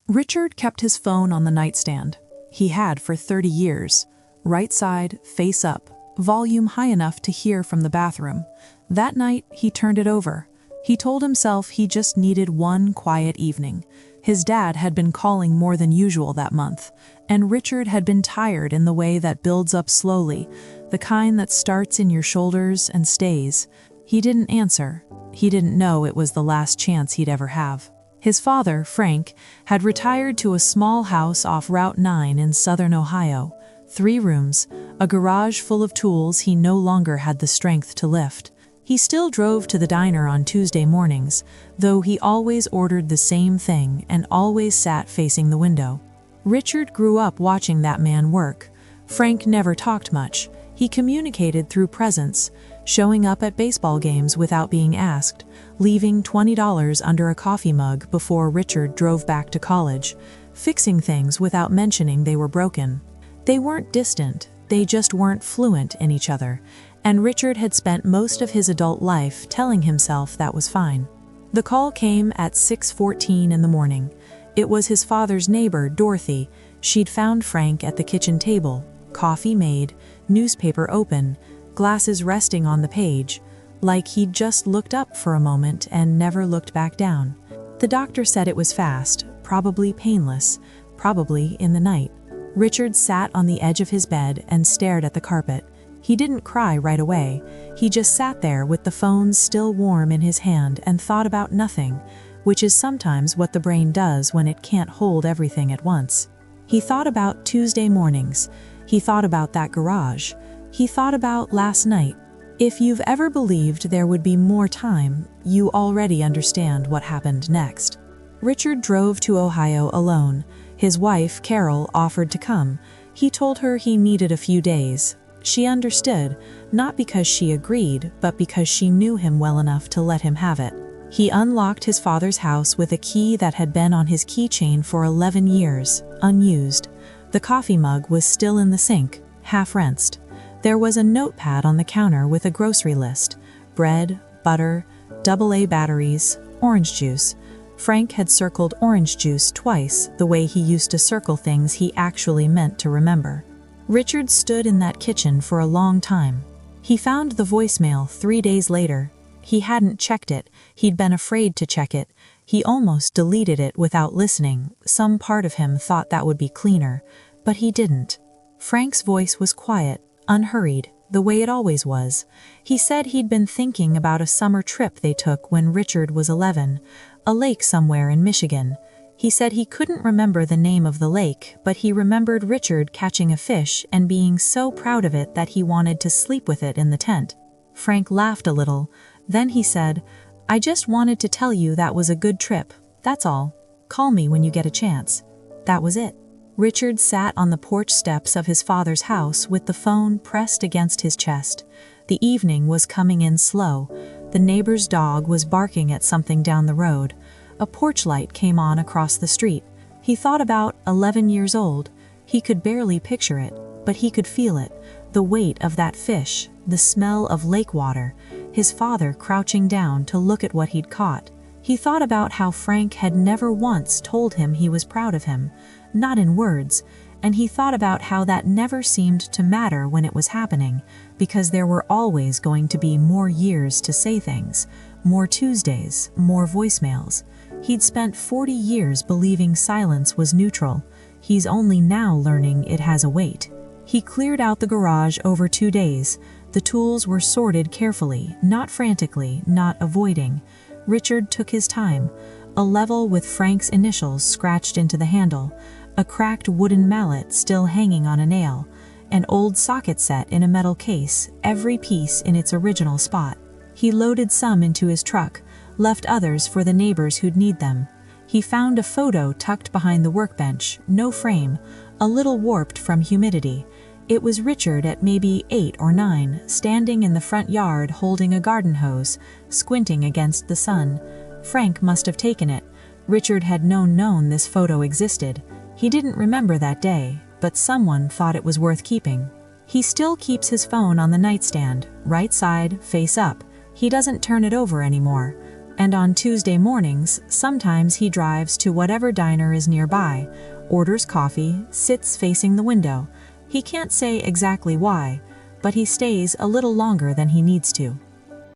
Richard kept his phone on the nightstand. He had for 30 years. Right side, face up, volume high enough to hear from the bathroom. That night, he turned it over. He told himself he just needed one quiet evening. His dad had been calling more than usual that month, and Richard had been tired in the way that builds up slowly, the kind that starts in your shoulders and stays. He didn't answer. He didn't know it was the last chance he'd ever have. His father, Frank, had retired to a small house off Route 9 in southern Ohio. 3 rooms, a garage full of tools he no longer had the strength to lift. He still drove to the diner on Tuesday mornings, though he always ordered the same thing and always sat facing the window. Richard grew up watching that man work. Frank never talked much. He communicated through presence, showing up at baseball games without being asked, leaving $20 under a coffee mug before Richard drove back to college, fixing things without mentioning they were broken. They weren't distant, they just weren't fluent in each other, and Richard had spent most of his adult life telling himself that was fine. The call came at 6:14 in the morning. It was his father's neighbor, Dorothy. She'd found Frank at the kitchen table, coffee made, newspaper open, glasses resting on the page, like he'd just looked up for a moment and never looked back down. The doctor said it was fast, probably painless, probably in the night. Richard sat on the edge of his bed and stared at the carpet. He didn't cry right away. He just sat there with the phone still warm in his hand and thought about nothing, which is sometimes what the brain does when it can't hold everything at once. He thought about Tuesday mornings. He thought about that garage. He thought about last night. If you've ever believed there would be more time, you already understand what happened next. Richard drove to Ohio alone. His wife, Carol, offered to come. He told her he needed a few days. She understood, not because she agreed, but because she knew him well enough to let him have it. He unlocked his father's house with a key that had been on his keychain for 11 years, unused. The coffee mug was still in the sink, half-rinsed. There was a notepad on the counter with a grocery list: bread, butter, AA batteries, orange juice. Frank had circled orange juice twice, the way he used to circle things he actually meant to remember. Richard stood in that kitchen for a long time. He found the voicemail 3 days later. He hadn't checked it. He'd been afraid to check it. He almost deleted it without listening. Some part of him thought that would be cleaner, but he didn't. Frank's voice was quiet, unhurried, the way it always was. He said he'd been thinking about a summer trip they took when Richard was 11, a lake somewhere in Michigan. He said he couldn't remember the name of the lake, but he remembered Richard catching a fish and being so proud of it that he wanted to sleep with it in the tent. Frank laughed a little. Then he said, "I just wanted to tell you that was a good trip, that's all. Call me when you get a chance." That was it. Richard sat on the porch steps of his father's house with the phone pressed against his chest. The evening was coming in slow. The neighbor's dog was barking at something down the road. A porch light came on across the street. He thought about 11 years old. He could barely picture it, but he could feel it. The weight of that fish, the smell of lake water, his father crouching down to look at what he'd caught. He thought about how Frank had never once told him he was proud of him, not in words, and he thought about how that never seemed to matter when it was happening, because there were always going to be more years to say things, more Tuesdays, more voicemails. He'd spent 40 years believing silence was neutral. He's only now learning it has a weight. He cleared out the garage over 2 days. The tools were sorted carefully, not frantically, not avoiding. Richard took his time. A level with Frank's initials scratched into the handle, a cracked wooden mallet still hanging on a nail, an old socket set in a metal case, every piece in its original spot. He loaded some into his truck, left others for the neighbors who'd need them. He found a photo tucked behind the workbench, no frame, a little warped from humidity. It was Richard at maybe 8 or 9, standing in the front yard holding a garden hose, squinting against the sun. Frank must have taken it. Richard had known this photo existed. He didn't remember that day, but someone thought it was worth keeping. He still keeps his phone on the nightstand, right side, face up. He doesn't turn it over anymore. And on Tuesday mornings, sometimes he drives to whatever diner is nearby, orders coffee, sits facing the window. He can't say exactly why, but he stays a little longer than he needs to.